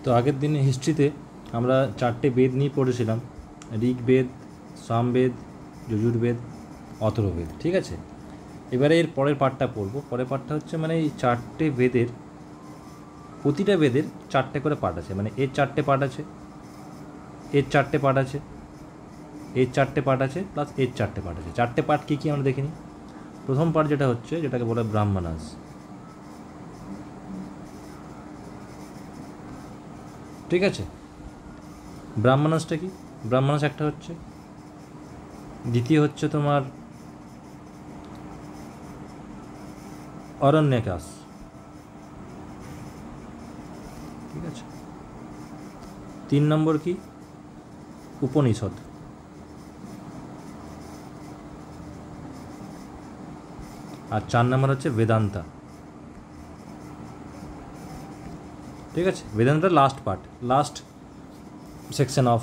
তো আগের দিনে হিস্ট্রিতে আমরা 4টে বেদ নিয়ে পড়েছিলাম, ঋগ্বেদ, সামবেদ, যজুর্বেদ, অথর্ববেদ। ঠিক আছে, এবারে এর পরের পার্টটা পড়বো। পরের পার্টটা হচ্ছে মানে এই 4টে বেদের, প্রতিটা বেদের 4টে করে পার্ট আছে, মানে এর 4টে পার্ট আছে, এর 4টে পার্ট আছে, এর 4টে পার্ট আছে, প্লাস এর 4টে পার্ট আছে। 4টে পার্ট কী কী আমরা দেখিনি। প্রথম পার্ট যেটা হচ্ছে, যেটাকে বলে ব্রাহ্মণাস। ঠিক আছে, ব্রাহ্মণাসটা কি? ব্রাহ্মণাস একটা হচ্ছে, দ্বিতীয় হচ্ছে তোমার অরণ্যকাস। ঠিক আছে, 3 নম্বর কি? উপনিষদ। আর 4 নম্বর হচ্ছে বেদান্তা। ঠিক আছে, Vedanta last part, last section of,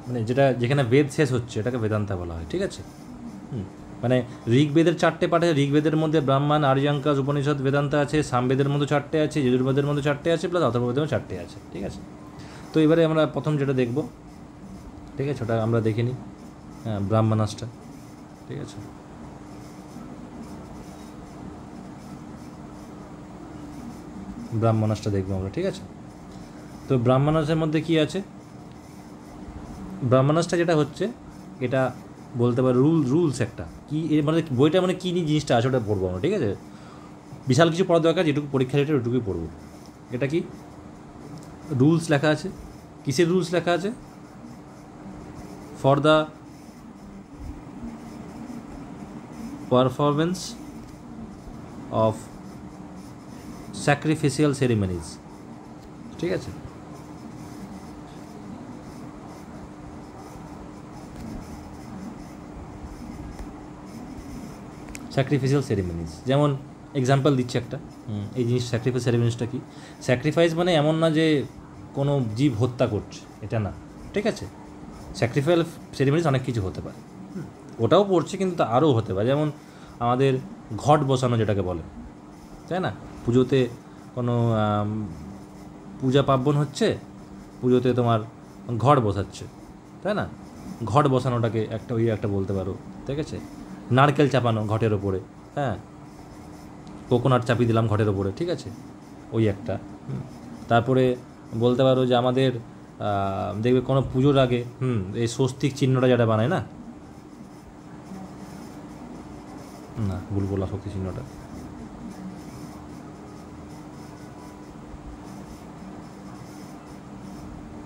মানে যেখানে বেদ শেষ হচ্ছে এটাকে বেদান্তা বলা হয়। ঠিক আছে, মানে ঋগ্বেদের 4টে পার্ট আছে, ঋগ্বেদের মধ্যে ব্রাহ্মণ, আর্যাঙ্কাস, উপনিষদ, বেদান্তা আছে। সামবেদের মধ্যে 4টে আছে, যজুর্বেদের মধ্যে 4টে আছে, প্লাস অথর্ববেদেও 4টে আছে। ঠিক আছে, তো এবারে আমরা প্রথম যেটা দেখব, ঠিক আছে, ওটা আমরা দেখে নিই। হ্যাঁ, ব্রাহ্মণাসটা। ঠিক আছে, ব্রাহ্মণাসটা দেখবো আমরা। ঠিক আছে, তো ব্রাহ্মণাসের মধ্যে কি আছে? ব্রাহ্মণাসটা যেটা হচ্ছে, এটা বলতে পারো রুলস একটা কি, এর মানে বইটা মানে কী নিয়ে জিনিসটা আছে ওটা পড়বো আমরা। ঠিক আছে, বিশাল কিছু পড়ার দরকার, যেটুকু পরীক্ষা রেটে ওটুকুই পড়বো। এটা কি রুলস লেখা আছে? কিসের রুলস লেখা আছে? For the performance of sacrificial ceremonies. ঠিক আছে, স্যাক্রিফিশিয়াল সেরিমনিজ, যেমন এক্সাম্পল দিচ্ছি একটা। এই জিনিস স্যাক্রিফাইস সেরিমনিজটা কি? স্যাক্রিফাইস মানে এমন না যে কোনো জীব হত্যা করছে, এটা না। ঠিক আছে, স্যাক্রিফাইস সেরিমনিজ অনেক কিছু হতে পারে, ওটাও পড়ছে, কিন্তু তা আরও হতে পারে। যেমন আমাদের ঘট বসানো যেটাকে বলে, তাই না? পুজোতে কোনো পূজা পার্বণ হচ্ছে, পুজোতে তোমার ঘট বসাচ্ছে, তাই না? ঘট বসানোটাকে একটা বলতে পারো। ঠিক আছে, নারকেল চাপানো ঘটের ওপরে, হ্যাঁ, কোকোনাট চাপিয়ে দিলাম ঘটের ওপরে। ঠিক আছে, ওই একটা। তারপরে বলতে পারো যে আমাদের দেখবে কোনো পুজোর আগে এই স্বস্তিক চিহ্নটা যেটা বানায় না, ভুল বললাম, স্বস্তিক চিহ্নটা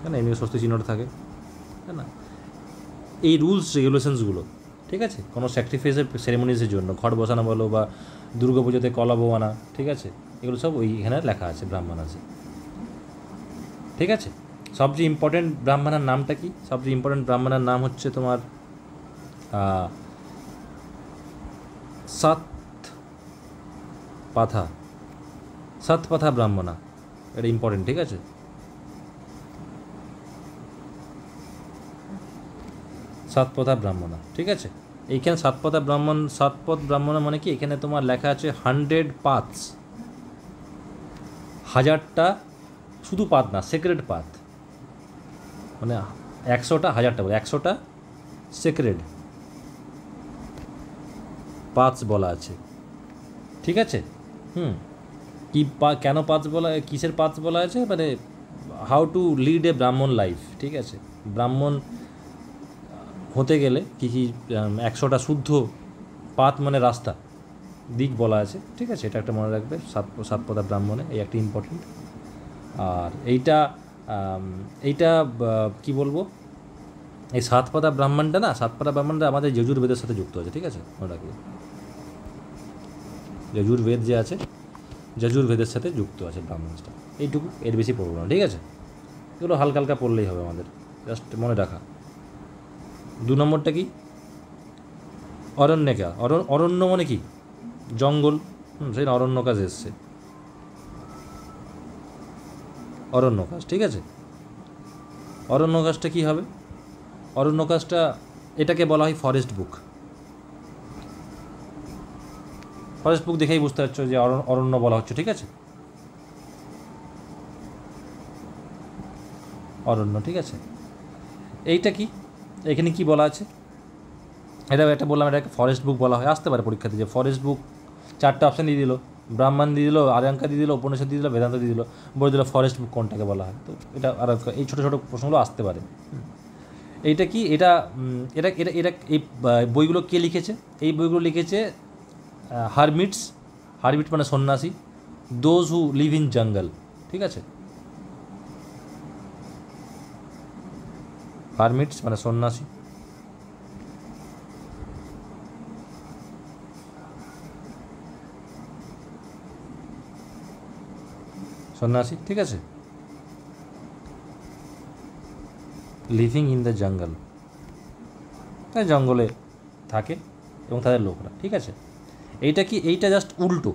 কেন, এমনি স্বস্তিক চিহ্নটা থাকে, তাই না? এই রুলস রেগুলেশনসগুলো, ঠিক আছে, কোনো স্যাক্রিফাইসের সেরেমনিজের জন্য, ঘট বসানো বলো বা দুর্গা পুজোতে কলা বোয়ানা, ঠিক আছে, এগুলো সব ওইখানে লেখা আছে ব্রাহ্মণাসে। ঠিক আছে, সবচেয়ে ইম্পর্টেন্ট ব্রাহ্মণের নামটা কি? সবচেয়ে ইম্পর্টেন্ট ব্রাহ্মণের নাম হচ্ছে তোমার সাতপাথা ব্রাহ্মণা। এটা ইম্পর্টেন্ট। ঠিক আছে, সাতপথা ব্রাহ্মণা। ঠিক আছে, এইখানে সাতপথা ব্রাহ্মণ, সাতপথ ব্রাহ্মণা মানে কি, এখানে তোমার লেখা আছে 100 পাথস, 1000টা, শুধু পাত না, সেক্রেড পাথ, মানে 100টা, 1000টা বলে 100টা সেক্রেড পাথস বলা আছে। ঠিক আছে, কি কেন পাথস বলা, কিসের পাথস বলা আছে, মানে হাউ টু লিড এ ব্রাহ্মণ লাইফ। ঠিক আছে, ব্রাহ্মণ হতে গেলে কী কী 100টা শুদ্ধ পাথ মানে রাস্তা, দিক বলা আছে। ঠিক আছে, এটা একটা মনে রাখবে, সাতপথা ব্রাহ্মণে, এই একটা ইম্পর্টেন্ট। আর এইটা কি বলবো, এই সাতপথা ব্রাহ্মণটা না, সাতপথা ব্রাহ্মণটা আমাদের যজুর্বেদের সাথে যুক্ত আছে। ঠিক আছে, মনে রাখবে, যজুর্বেদ যে আছে, যজুর্বেদের সাথে যুক্ত আছে ব্রাহ্মণটা। এইটুকু, এর বেশি পড়বো না। ঠিক আছে, এগুলো হালকা হালকা পড়লেই হবে আমাদের, জাস্ট মনে রাখা। 2 নম্বরটা কি? অরণ্যকা। অরণ্য মানে কি? জঙ্গল। সেই অরণ্যকাজ এসছে, অরণ্যকাজ। ঠিক আছে, অরণ্যকাজটা কী হবে? অরণ্যকাজটা, এটাকে বলা হয় ফরেস্ট বুক। ফরেস্ট বুক দেখেই বুঝতে পারছো যে অরণ্য বলা হচ্ছে। ঠিক আছে, অরণ্য, ঠিক আছে। এইটা কি, এখানে কি বলা আছে, এটা একটা বললাম, এটাকে ফরেস্ট বুক বলা হয়, আসতে পারে পরীক্ষাতে যে ফরেস্ট বুক, 4টা অপশান দিয়ে দিল, ব্রাহ্মণ দিয়ে দিল, আর্যাঙ্কা দিয়ে দিল, উপনিষদ দিয়ে দিল, বেদান্ত দিয়ে দিল, বলে দিল ফরেস্ট বুক কোনটাকে বলা হয়। তো এটা আর এই ছোটো ছোটো প্রশ্নগুলো আসতে পারে। এইটা কি, এটা এটা এটা এটা এই বইগুলো কে লিখেছে? এই বইগুলো লিখেছে হারমিটস, হারমিট মানে সন্ন্যাসী, দোজ হু লিভ ইন জঙ্গল, ঠিক আছে। হারমিটস মানে সন্ন্যাসী, সন্ন্যাসী, ঠিক আছে, লিভিং ইন দ্য জঙ্গল, তাই জঙ্গলে থাকে এবং তাদের লোকরা, ঠিক আছে। এইটা কি, এইটা জাস্ট উল্টো।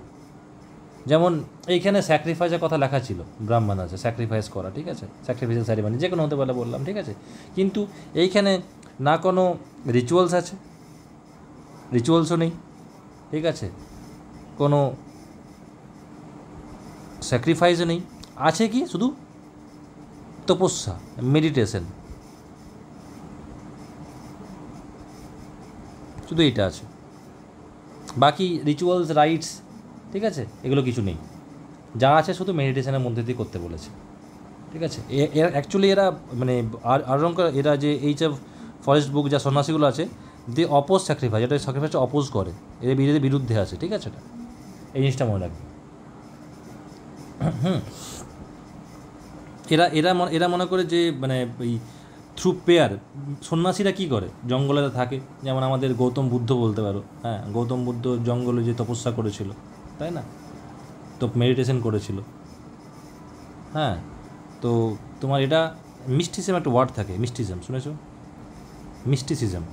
যেমন এইখানে স্যাক্রিফাইসের কথা লেখা ছিল, ব্রাহ্মণ আছে, স্যাক্রিফাইস করা, ঠিক আছে, স্যাক্রিফাইসের সেরিমনি যে কোনো হতে পারে বললাম, ঠিক আছে। কিন্তু এইখানে না কোনো রিচুয়ালস আছে, রিচুয়ালসও নেই, ঠিক আছে, কোনো স্যাক্রিফাইসও নেই, আছে কি শুধু তপস্যা, মেডিটেশন, শুধু এইটা আছে, বাকি রিচুয়ালস, রাইটস, ঠিক আছে, এগুলো কিছু নেই। যা আছে শুধু মেডিটেশনের মধ্যে দিয়ে করতে বলেছে, ঠিক আছে। এরা অ্যাকচুয়ালি এরা মানে আরঙ্কার, এরা যে এই যে ফরেস্ট বুক যা সন্ন্যাসীগুলো আছে, দি অপোজ স্যাক্রিফাইস, এটা স্যাক্রিফাইসটা অপোজ করে, এদের বিরুদ্ধে আছে, ঠিক আছে। এটা এই জিনিসটা মনে রাখবে। এরা মনে করে যে মানে এই থ্রু পেয়ার, সন্ন্যাসীরা কী করে, জঙ্গলে থাকে, যেমন আমাদের গৌতম বুদ্ধ বলতে পারো, হ্যাঁ, গৌতম বুদ্ধ জঙ্গলে যে তপস্যা করেছিল, তাই না, তো মেডিটেশন করেছিল, হ্যাঁ। তো তোমার এটা মিস্টিসিজম একটা ওয়ার্ড থাকে, মিস্টিজম শুনেছো, মিস্টিসিজম,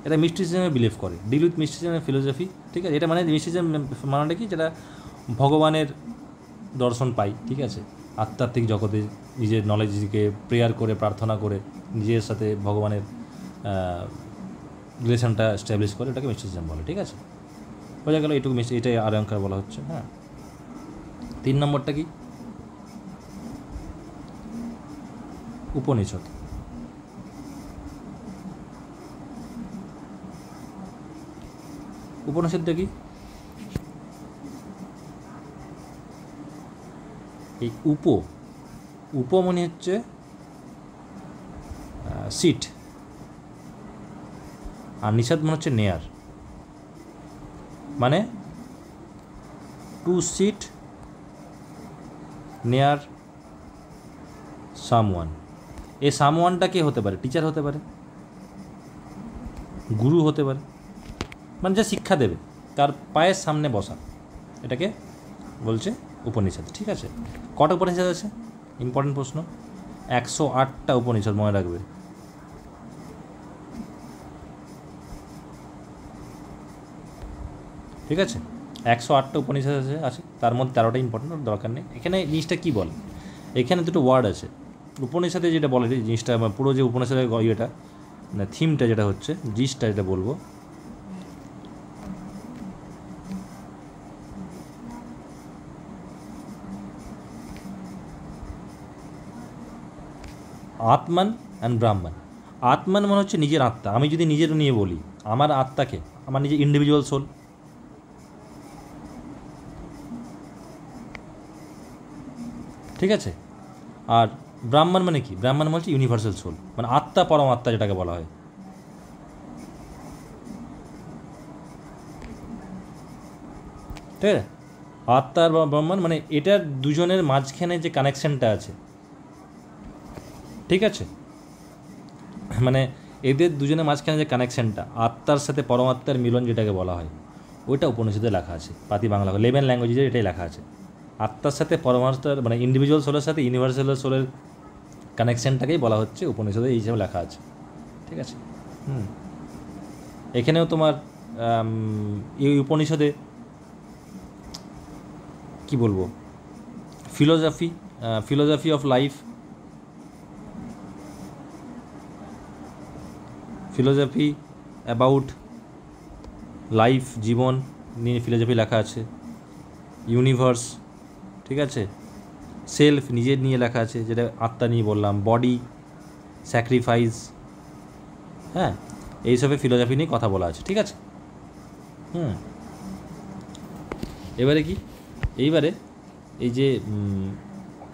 এটা মিস্টিসিজমে বিলিভ করে, ডিল উইথ মিস্টিসিজমের ফিলোসফি, ঠিক আছে। এটা মানে মিস্টিসিজম মানেটা কি, যেটা ভগবানের দর্শন পাই, ঠিক আছে, আধ্যাত্মিক জগতে নিজের নলেজকে প্রেয়ার করে, প্রার্থনা করে নিজের সাথে ভগবানের রিলেশনটা এস্টাবলিশ করে, এটাকে মিস্টিসিজম বলে, ঠিক আছে। বোঝা গেল এটুকু, এটাই আর্যাঙ্কার বলা হচ্ছে, হ্যাঁ। 3 নম্বরটা কি, উপনিষদ। উপনিষদটা কি, এই উপ মানে হচ্ছে সিট, আর নিষাদ মানে হচ্ছে নেয়ার, মানে টু সিট নেয়ার সামওয়ান। এই সামওয়ানটা কে হতে পারে, টিচার হতে পারে, গুরু হতে পারে, মানে যা শিক্ষা দেবে তার পায়ের সামনে বসা, এটাকে বলছে উপনিষদ, ঠিক আছে। কটা উপনিষদ আছে, ইম্পর্টেন্ট প্রশ্ন, 108টা উপনিষদ, মনে রাখবে, ঠিক আছে। 108টা উপনিষদ আছে, তার মধ্যে 13টা ইম্পর্টেন্ট, দরকার নেই। এখানে জিনিসটা কী বলে, এখানে দুটো ওয়ার্ড আছে উপনিষদে, যেটা বলে জিনিসটা, পুরো যে উপনিষদের ইয়েটা মানে থিমটা যেটা হচ্ছে, জিনিসটা যেটা বলবো, আত্মান অ্যান্ড ব্রাহ্মণ। আত্মান মানে হচ্ছে নিজের আত্মা, আমি যদি নিজের নিয়ে বলি, আমার আত্মাকে, আমার নিজের ইন্ডিভিজুয়াল সোল, ঠিক আছে। আর ব্রাহ্মণ মানে কি, ব্রাহ্মণ মানে হচ্ছে ইউনিভার্সাল সোল, মানে আত্মা, পরমাত্মা যেটাকে বলা হয়, ঠিক আছে। আত্মা আর ব্রাহ্মণ মানে এটার দুজনের মাঝখানে যে কানেকশানটা আছে, ঠিক আছে, মানে এদের দুজনের মাঝখানে যে কানেকশানটা, আত্মার সাথে পরমাত্মার মিলন যেটাকে বলা হয়, ওইটা উপনিষদে লেখা আছে, পাতি বাংলা 11 ল্যাঙ্গুয়েজে এটাই লেখা আছে। আত্মার সাথে পরমাত্মার মানে ইন্ডিভিজুয়াল সোলের সাথে ইউনিভার্সাল সোলের কানেকশানটাকেই বলা হচ্ছে উপনিষদে, এই হিসেবে লেখা আছে, ঠিক আছে। এখানেও তোমার এই উপনিষদে কি বলবো, philosophy of life, philosophy about life, জীবন নিয়ে ফিলোসফি লেখা আছে, ইউনিভার্স, ঠিক আছে, সেলফ নিজের নিয়ে লেখা আছে, যেটা আত্মা নিয়ে বললাম, বডি, স্যাক্রিফাইস, হ্যাঁ, এইসবের ফিলোসফি নিয়ে কথা বলা আছে, ঠিক আছে। এবারে কি, এইবারে এই যে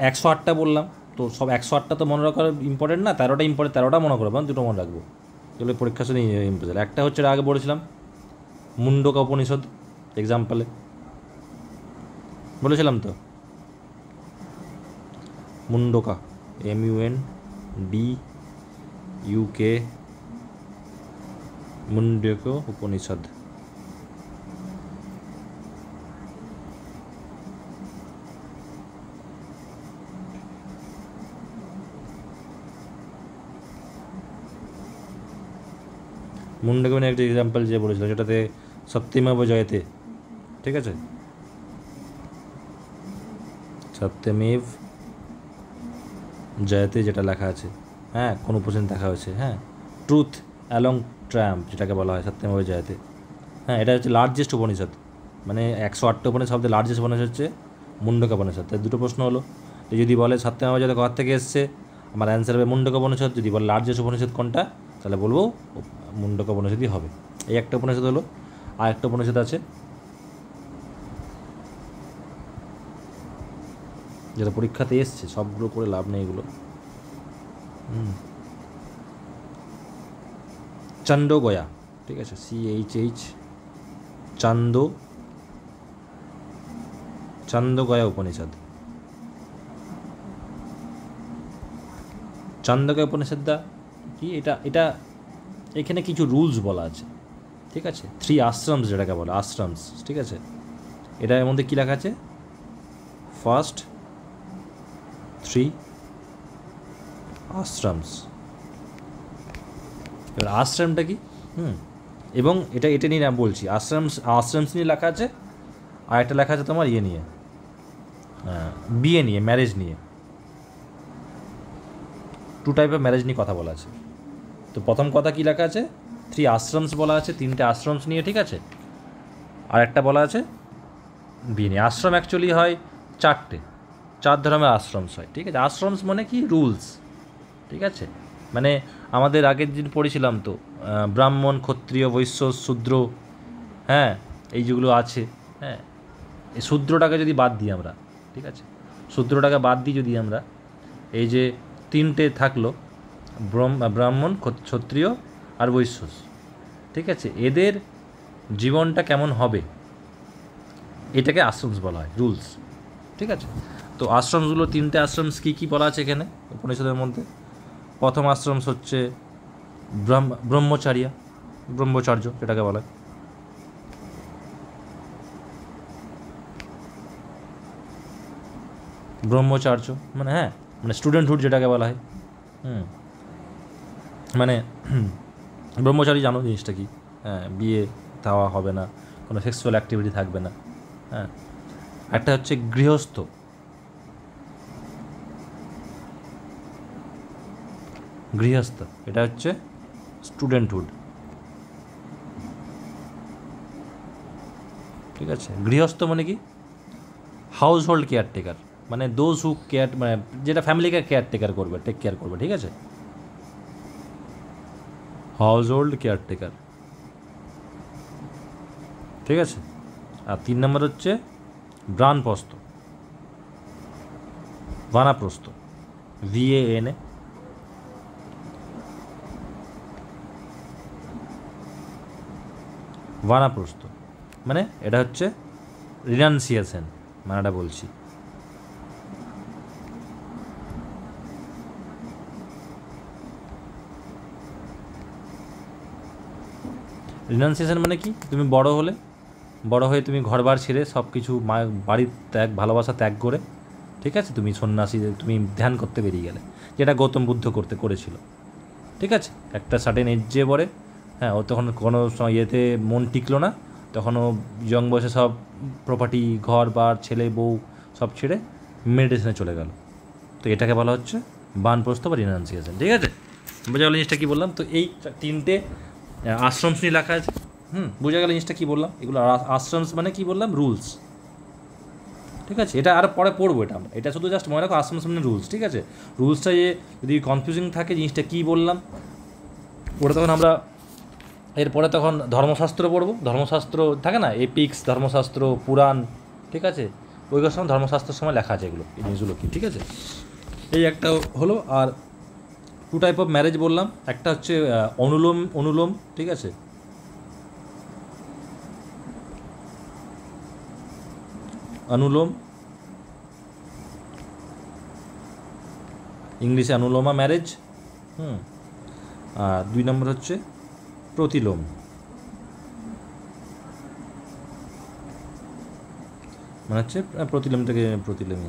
108টা বললাম, তো সব 108টা তো মনে রাখার ইম্পর্টেন্ট না, 13টা ইম্পর্টেন্ট, 13টা মনে করবো, দুটো মনে রাখবো, এগুলো পরীক্ষার সাথে ইম্পর্টেন্ট। একটা হচ্ছে আগে বলেছিলাম মুন্ডকা উপনিষদ, এক্সাম্পলে বলেছিলাম তো, মুন্ডকা, MUNDUK, মুন্ডক উপনিষদ। মুন্ডক মানে একটা এক্সাম্পল যে বলেছিল, যেটাতে সত্যমেব জয়তে, ঠিক আছে, সত্যমেব জয়তে যেটা লেখা আছে, হ্যাঁ, কোন উপনিষদ দেখা হয়েছে, হ্যাঁ, ট্রুথ অ্যালং ট্রাম্প যেটাকে বলা হয় সত্যমেব জয়তে, হ্যাঁ, এটা হচ্ছে লার্জেস্ট উপনিষদ, মানে 108টা উপনিষদ সবথেকে লার্জেস্ট উপনিষদ হচ্ছে মুন্ডকা উপনিষদ। তাই দুটো প্রশ্ন হলো, যদি বলে সত্যমেব জয়তে কোথা থেকে এসছে, আমার অ্যান্সার হবে মুন্ডকা উপনিষদ। যদি বলে লার্জেস্ট উপনিষদ কোনটা, তাহলে বলবো মুন্ডকা উপনিষদই হবে। এই একটা উপনিষদ হলো। আর একটা উপনিষদ আছে যেটা পরীক্ষাতে এসছে, সবগুলো করে লাভ নেই এগুলো, চান্দোগয়া, ঠিক আছে, CHH, চান্দোগয়া উপনিষদ। চান্দোগয়া উপনিষদটা কি, এটা এখানে কিছু রুলস বলা আছে, ঠিক আছে, 3 আশ্রমস যেটাকে বলে, আশ্রমস, ঠিক আছে, এটার মধ্যে কী লেখা আছে, ফার্স্ট 3 আশ্রমস। এবার আশ্রমটা কি, এবং এটা নিয়ে না বলছি, আশ্রমস নিয়ে লেখা আছে, আর একটা লেখা আছে তোমার ইয়ে নিয়ে, বিয়ে নিয়ে, ম্যারেজ নিয়ে, 2 টাইপের ম্যারেজ নিয়ে কথা বলা আছে। তো প্রথম কথা কী লেখা আছে, 3 আশ্রমস বলা আছে, 3টে আশ্রমস নিয়ে, ঠিক আছে, আর একটা বলা আছে বিয়ে নিয়ে। আশ্রম অ্যাকচুয়ালি হয় 4 ধরনের আশ্রমস হয়, ঠিক আছে। আশ্রমস মানে কি, রুলস, ঠিক আছে, মানে আমাদের আগের দিন পড়েছিলাম তো, ব্রাহ্মণ, ক্ষত্রিয়, বৈশ্য, শূদ্র, হ্যাঁ, এই যেগুলো আছে, হ্যাঁ, এই শূদ্রটাকে যদি বাদ দিই আমরা, ঠিক আছে, শূদ্রটাকে বাদ দিই যদি আমরা, এই যে 3টে থাকলো, ব্রাহ্মণ, ক্ষত্রিয় আর বৈশ্য, ঠিক আছে, এদের জীবনটা কেমন হবে, এটাকে আশ্রমস বলা হয়, রুলস, ঠিক আছে। তো আশ্রমসগুলো 3টে আশ্রমস কী কী বলা আছে এখানে উপনিষদের মধ্যে। প্রথম আশ্রমস হচ্ছে ব্রহ্মচার্য যেটাকে বলা হয়, ব্রহ্মচার্য মানে, হ্যাঁ, মানে স্টুডেন্টহুড যেটাকে বলা হয়, মানে ব্রহ্মচারী, জানো জিনিসটা কি, হ্যাঁ, বিয়ে দেওয়া হবে না, কোনো সেক্সুয়াল অ্যাক্টিভিটি থাকবে না, হ্যাঁ। একটা হচ্ছে গৃহস্থ, এটা হচ্ছে স্টুডেন্টহুড, ঠিক আছে। গৃহস্থ মানে কি, হাউস হোল্ড কেয়ারটেকার, মানে দোজ হু কেয়ার, মানে যেটা ফ্যামিলিকে টেক কেয়ার করবে, ঠিক আছে, হাউস হোল্ড কেয়ারটেকার, ঠিক আছে। আর 3 নম্বর হচ্ছে বানপ্রস্থ, VANA, বানাপ্রস্থ মানে এটা হচ্ছে রিনাউন্সিয়েশন, মানেটা বলছি, রিনাউন্সিয়েশন মানে কি, তুমি বড় হয়ে তুমি ঘরবার ছেড়ে সব কিছু বাড়ির ত্যাগ, ভালোবাসা ত্যাগ করে, ঠিক আছে, তুমি সন্ন্যাসী, তুমি ধ্যান করতে বেরিয়ে গেলে, যেটা গৌতম বুদ্ধ করেছিল, ঠিক আছে, একটা সার্টেন এজে পরে, হ্যাঁ, ও তখন কোনো ইয়েতে মন টিকলো না, তখন ও ইয়ং বয়সে সব প্রপার্টি, ঘর বার, ছেলে বউ সব ছেড়ে মেডিটেশনে চলে গেল। তো এটাকে বলা হচ্ছে বানপ্রস্থ বা রিনাউন্সিয়েশন, ঠিক আছে। বোঝা গেল জিনিসটা কী বললাম। তো এই 3টে আশ্রমস নিয়ে লেখা আছে, বোঝা গেল জিনিসটা কী বললাম। এগুলো আশ্রমস মানে কী বললাম, রুলস, ঠিক আছে, এটা আর পরে পড়বো, এটা আমরা, এটা শুধু জাস্ট মনে রাখো আসামসনের রুলস, ঠিক আছে। রুলসটা যে যদি কনফিউজিং থাকে জিনিসটা কী বললাম, ওটা তখন আমরা এরপরে তখন ধর্মশাস্ত্র পড়বো। ধর্মশাস্ত্র থাকে না, এপিক্স, ধর্মশাস্ত্র, পুরাণ, ঠিক আছে, ওইগুলোর সময় ধর্মশাস্ত্রের সময় লেখা আছে এগুলো, এই জিনিসগুলো কি, ঠিক আছে। এই একটা হলো। আর টু টাইপ অফ ম্যারেজ বললাম, একটা হচ্ছে অনুলোম, ঠিক আছে, অনুলোম, ইংলিশে অনুলোমা ম্যারেজ। আর 2 নম্বর হচ্ছে প্রতিলোম, মানে হচ্ছে প্রতিলোম থেকে প্রতিলোমী,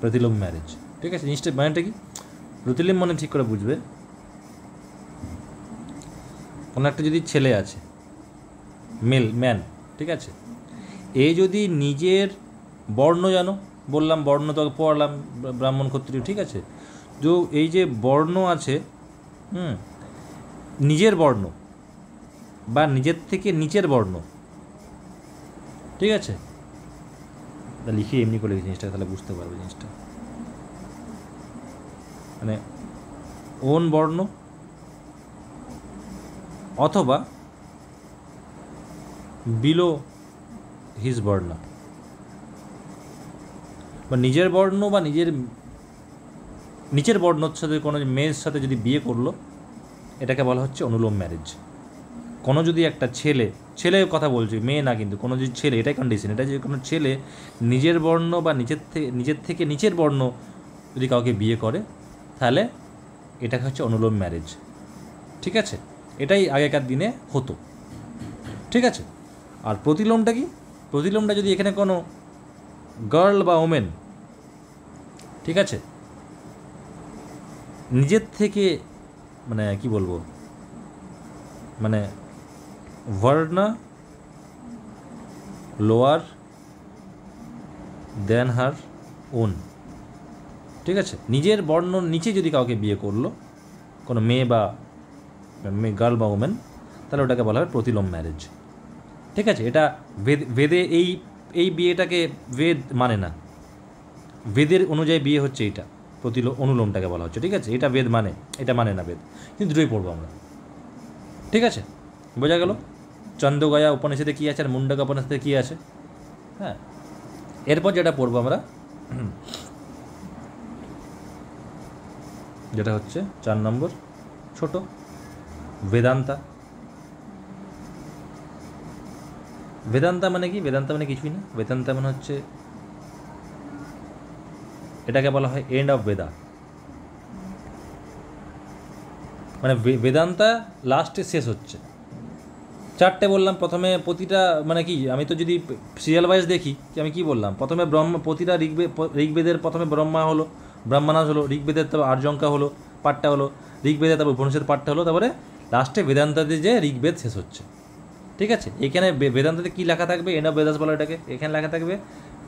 প্রতিলোম ম্যারেজ, ঠিক আছে। জিনিসটা মানেটা কি, প্রতিলোম মানে ঠিক করে বুঝবে, কোনো একটা যদি ছেলে আছে, ম্যান, ঠিক আছে, এ যদি নিজের বর্ণ, জানো বললাম বর্ণ তো পড়লাম, ব্রাহ্মণ ক্ষত্রিয়, ঠিক আছে, যে এই যে বর্ণ আছে, নিজের বর্ণ বা নিজের থেকে নিচের বর্ণ, ঠিক আছে, তা লিখে এমনি করে জিনিসটা, তাহলে বুঝতে পারবে জিনিসটা, মানে ওন বর্ণ অথবা বিলো হিজ বর্ণ, বা নিজের বর্ণ বা নিচের বর্ণর সাথে কোনো মেয়ের সাথে যদি বিয়ে করলো, এটাকে বলা হচ্ছে অনুলোম ম্যারেজ। কোনো যদি একটা ছেলে কথা বলছি, মেয়ে না কিন্তু, কোনো যদি ছেলে, এটাই কন্ডিশন, এটা যে কোনো ছেলে নিজের বর্ণ বা নিজের থেকে নিচের বর্ণ যদি কাউকে বিয়ে করে, তাহলে এটাকে হচ্ছে অনুলোম ম্যারেজ, ঠিক আছে। এটাই আগেকার দিনে হতো, ঠিক আছে। আর প্রতিলোমটা কি, প্রতিলোমটা যদি এখানে কোনো গার্ল বা ওমেন, ঠিক আছে, নিজের থেকে, মানে কি বলবো, মানে ভার্না লোয়ার দেন হার ওন, ঠিক আছে, নিজের বর্ণ নিচে যদি কাউকে বিয়ে করলো, কোনো মেয়ে বা গার্ল বা ওমেন, তাহলে ওটাকে বলা হয় প্রতিলোম ম্যারেজ, ঠিক আছে। এটা বেদে এই বিয়েটাকে বেদ মানে না, বেদের অনুযায়ী বিয়ে হচ্ছে এইটা, অনুলোমটাকে বলা হচ্ছে, ঠিক আছে। এটা বেদ মানে, এটা মানে না বেদ, কিন্তু দুটোই পড়বো আমরা, ঠিক আছে, বোঝা গেল। চন্দ্রগয়া উপনিষদে কী আছে আর মুন্ডকা উপনিষদে কী আছে, হ্যাঁ। এরপর যেটা পড়বো আমরা, যেটা হচ্ছে 4 নম্বর, ছোট বেদান্তা। বেদান্তা মানে কি, বেদান্তা মানে কিছুই না, বেদান্তা মানে হচ্ছে, এটাকে বলা হয় এন্ড অফ বেদা, মানে বেদান্তা লাস্টে শেষ হচ্ছে। 4টে বললাম প্রথমে, প্রতিটা মানে কি, আমি তো যদি সিরিয়াল ওয়াইজ দেখি, আমি কি বললাম, প্রথমে প্রতিটা ঋগ্বেদের প্রথমে ব্রাহ্মণাস হলো, ঋগ্বেদের তারপর আর্যঙ্কা হলো, পাঠটা হলো, ঋগ্বেদের তারপর উপনিষদ পাঠটা হলো, তারপরে লাস্টে বেদান্তাতে যে ঋগ্বেদ শেষ হচ্ছে, ঠিক আছে। এখানে বেদান্তাতে কী লেখা থাকবে, এন্ড অফ বেদাস বলো এটাকে, এখানে লেখা থাকবে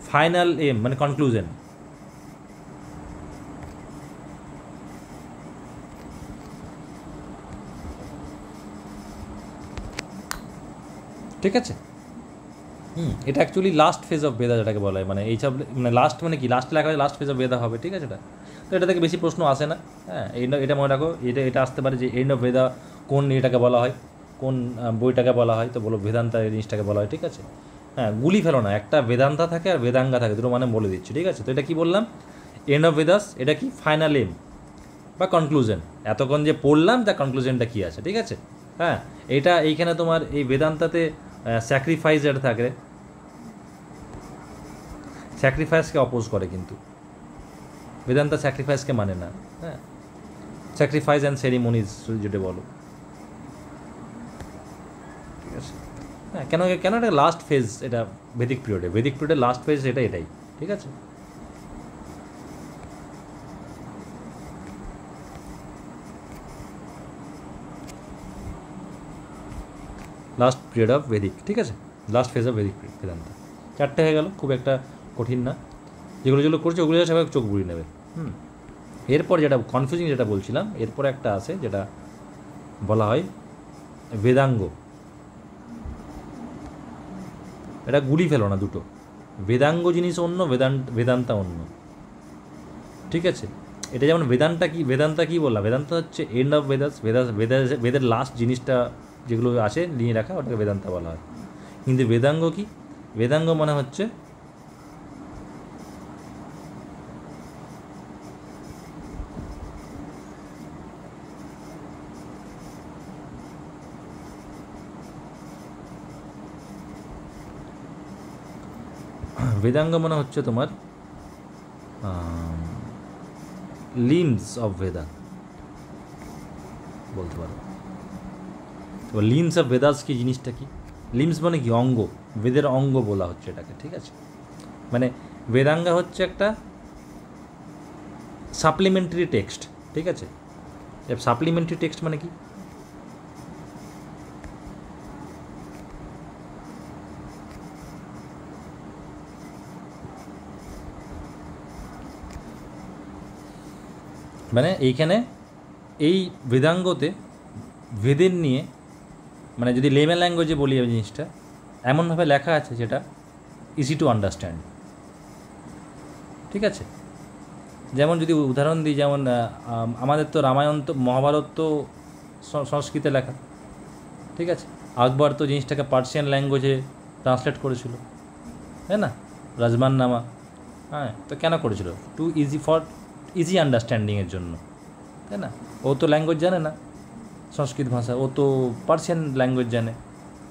ফাইনাল এম, মানে কনক্লুশন, ঠিক আছে। এটা অ্যাকচুয়ালি লাস্ট ফেজ অফ বেদা যেটাকে বলা হয়, মানে এইসব, মানে লাস্ট মানে কি, লাস্ট লেখা হয় লাস্ট ফেজ অফ বেদা হবে, ঠিক আছে। এটা তো এটা থেকে বেশি প্রশ্ন আসে না, হ্যাঁ। এটা মনে রাখো, এটা আসতে পারে যে এন্ড অফ বেদা কোন এটাকে বলা হয়, কোন বইটাকে বলা হয়, তো বলো বেদান্তা এই জিনিসটাকে বলা হয়, ঠিক আছে। হ্যাঁ, গুলি ফেলো না, একটা বেদান্তা থাকে আর বেদাঙ্গা থাকে, দুটো মানে বলে দিচ্ছি, ঠিক আছে। তো এটা কি বললাম, এন্ড অফ বেদাস, এটা কি ফাইনাল এম বা কনক্লুশন, এতক্ষণ যে পড়লাম তার কনক্লুশনটা কী আছে, ঠিক আছে। হ্যাঁ, এটা এইখানে তোমার এই বেদান্তাতে স্যাক্রিফাইস যেটা থাকে, স্যাক্রিফাইসকে অপোজ করে, কিন্তু বেদান্তা স্যাক্রিফাইসকে মানে না, হ্যাঁ। স্যাক্রিফাইস অ্যান্ড সেরিমনিজ যেটা বলো, ঠিক আছে। হ্যাঁ, কেন এটা লাস্ট ফেজ, এটা ভেদিক পিরিয়ডের লাস্ট ফেজ, এটাই, ঠিক আছে। লাস্ট পিরিয়ড অফ ভেদিক, ঠিক আছে, last phase of Vedic Vedanta. 4টে হয়ে গেল, খুব একটা কঠিন না, যেগুলো করছে ওগুলো সবাই চোখ বুড়িয়ে নেবে। এরপর যেটা কনফিউজিং যেটা বলছিলাম, এরপর একটা আছে যেটা বলা হয় বেদাঙ্গ, এটা গুলি ফেলো না দুটো, বেদাঙ্গ জিনিস অন্য, বেদান্তা অন্য, ঠিক আছে? এটা যেমন বেদান্তা কি বললাম, বেদান্তা হচ্ছে এন্ড অফ বেদাস, বেদের লাস্ট জিনিসটা যেগুলো আছে নিয়ে রাখা, ওটাকে বেদান্তা বলা হয়। কিন্তু বেদাঙ্গ কি? বেদাঙ্গ মানে হচ্ছে বেদাঙ্গ মানে হচ্ছে তোমার লিম্বস অফ বেদা বলতে পারো। এবার লিম্বস অফ বেদাস কি জিনিসটা কি? লিম্বস মানে কি? অঙ্গ, বেদের অঙ্গ বলা হচ্ছে এটাকে, ঠিক আছে? মানে বেদাঙ্গা হচ্ছে একটা সাপ্লিমেন্টারি টেক্সট, ঠিক আছে? সাপ্লিমেন্টারি টেক্সট মানে কি? মানে এইখানে এই বেদাঙ্গতে বেদের নিয়ে, মানে যদি লেমেন ল্যাঙ্গুয়েজে বলি এই জিনিসটা, এমনভাবে লেখা আছে যেটা ইজি টু আন্ডারস্ট্যান্ড, ঠিক আছে? যেমন যদি উদাহরণ দিই, যেমন আমাদের তো রামায়ণ তো মহাভারত তো সংস্কৃতে লেখা, ঠিক আছে? আকবর তো জিনিসটাকে পার্সিয়ান ল্যাঙ্গুয়েজে ট্রান্সলেট করেছিল, তাই না? রাজমান নামা, হ্যাঁ, তো কেন করেছিল? টু ইজি আন্ডারস্ট্যান্ডিংয়ের জন্য, তাই না? ও তো ল্যাঙ্গুয়েজ জানে না সংস্কৃত ভাষা, ও তো পার্সিয়ান ল্যাঙ্গুয়েজ জানে।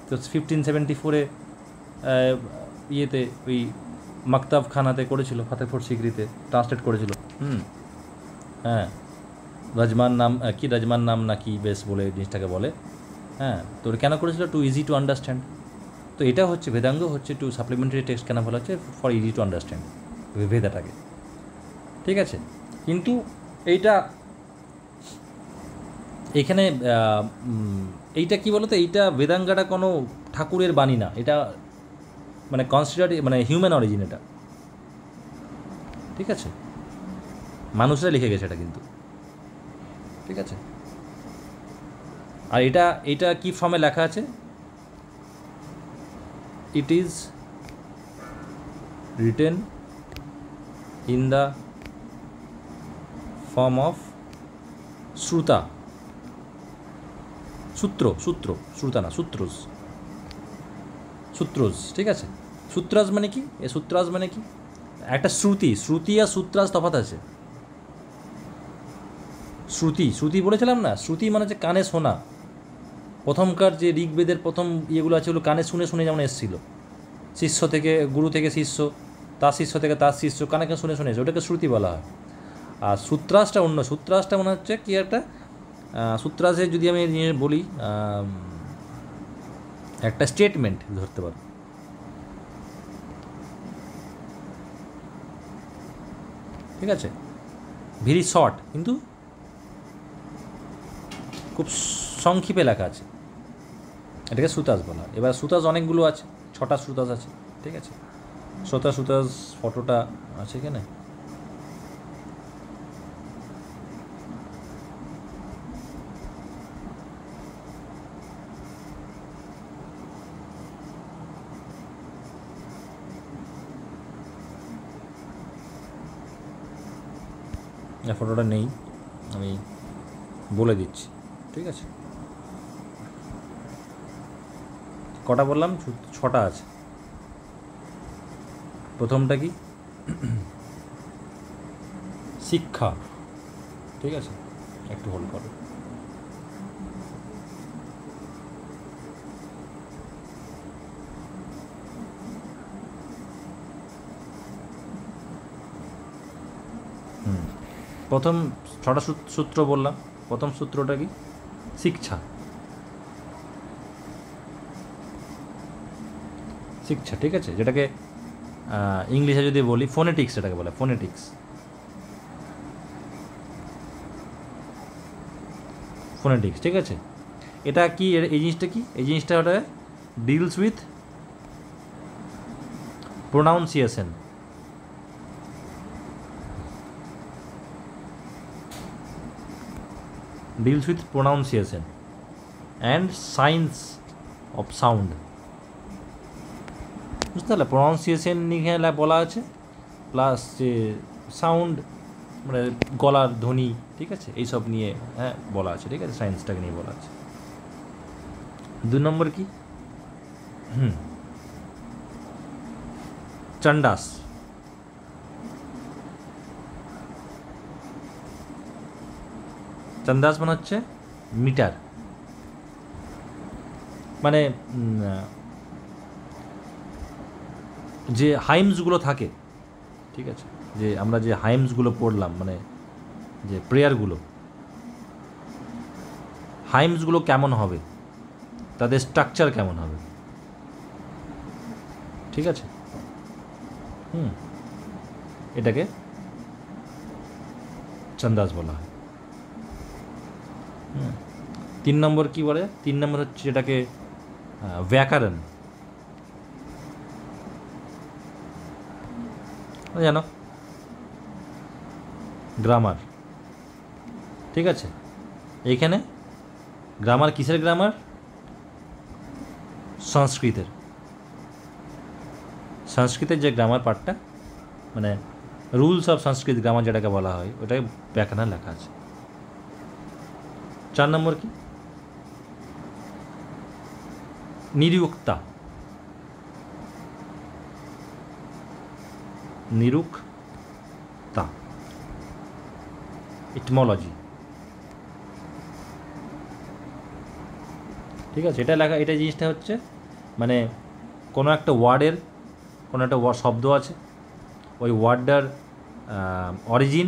তো 1574 ইয়েতে ওই মাকতাব খানাতে করেছিল, ফাতেহপুর সিকরিতে ট্রান্সলেট করেছিল। হ্যাঁ, রাজমান নাম না কি বেশ বলে জিনিসটাকে বলে, হ্যাঁ। তো কেন করেছিল? Too easy to understand. তো এটা হচ্ছে বেদাঙ্গ, হচ্ছে টু সাপ্লিমেন্টারি টেক্সট কেন বলা হচ্ছে? ফর ইজি টু আন্ডারস্ট্যান্ড ভেদাটাকে, ঠিক আছে? কিন্তু এইটা এখানে এইটা কি বলতো, এইটা বেদাঙ্গাটা কোনো ঠাকুরের বাণী না, এটা মানে কনসিডার মানে হিউম্যান অরিজিন এটা, ঠিক আছে? মানুষরা লিখে গেছে এটা কিন্তু, ঠিক আছে? আর এটা কি ফর্মে লেখা আছে? It is written in the form of Shruta, Shruta না, সূত্রজ, ঠিক আছে? সূত্রাজ মানে কি? সূত্রাজ মানে কি? একটা শ্রুতি আর সূত্রাজ তফাৎ আছে। শ্রুতি বলেছিলাম না, শ্রুতি মানে হচ্ছে কানে শোনা। প্রথমকার যে ঋগ্বেদের প্রথম ইয়েগুলো আছে, ওগুলো কানে শুনে শুনে যেমন এসেছিলো, শিষ্য থেকে গুরু থেকে শিষ্য, তার শিষ্য থেকে তার শিষ্য, কানে শুনে শুনে এসে, ওটাকে শ্রুতি বলা হয়। আর সূত্রাসটা অন্য, সূত্রাসটা মনে হচ্ছে কি একটা সূত্রাসে যদি আমি বলি একটা স্টেটমেন্ট ধরতে পারো, ঠিক আছে? ভেরি শর্ট, কিন্তু খুব সংক্ষেপে লেখা আছে, এটাকে সুতাস বলা হয়। এবার সুতাস অনেকগুলো আছে, 6টা সুতাস আছে, ঠিক আছে? সুতাস ফটোটা আছে এখানে। ফটোটা নেই, আমি বলে দিচ্ছি, ঠিক আছে? কটা বললাম? 6টা আছে। প্রথমটা কি? শিক্ষা, ঠিক আছে? একটু হোল্ড করো। প্রথম 6টা সূত্র বললাম, প্রথম সূত্রটা কি? শিক্ষা, ঠিক আছে? যেটাকে ইংলিশে যদি বলি ফোনেটিক্স, এটাকে বলে ফোনেটিক্স, ঠিক আছে? এটা কি? এই জিনিসটা কি? এই জিনিসটা ওটা deals with pronunciation, and science of sound, বুঝতে পারলে? প্রনাউন্সিয়েশন নিয়ে বলা আছে, প্লাস যে সাউন্ড মানে গলার ধ্বনি, ঠিক আছে, এইসব নিয়ে হ্যাঁ বলা আছে, ঠিক আছে, সায়েন্সটাকে নিয়ে বলা আছে। 2 নম্বর কি? চন্ডাস, চন্দাস মানে হচ্ছে মিটার, মানে যে হাইমসগুলো থাকে, ঠিক আছে, যে আমরা যে হাইমসগুলো পড়লাম, মানে যে প্রেয়ারগুলো, হাইমসগুলো কেমন হবে, তাদের স্ট্রাকচার কেমন হবে, ঠিক আছে, এটাকে চন্দাস বলা হয়। 3 নম্বর কি বলে? 3 নম্বর হচ্ছে যেটাকে ব্যাকরণ, জানো, গ্রামার, ঠিক আছে। এইখানে গ্রামার কিসের গ্রামার? সংস্কৃতের, সংস্কৃতের যে গ্রামার পার্টটা, মানে রুলস অফ সংস্কৃত গ্রামার যেটাকে বলা হয়, ওটাকে ব্যাকরণে লেখা আছে। 4 নম্বর কি? নিরুক্তা, নিরুক্তা, ইটমোলজি, ঠিক আছে। এটা লেখা, এটা জিনিসটা হচ্ছে মানে কোনো একটা ওয়ার্ডের, কোনো একটা শব্দ আছে, ওই ওয়ার্ডটার অরিজিন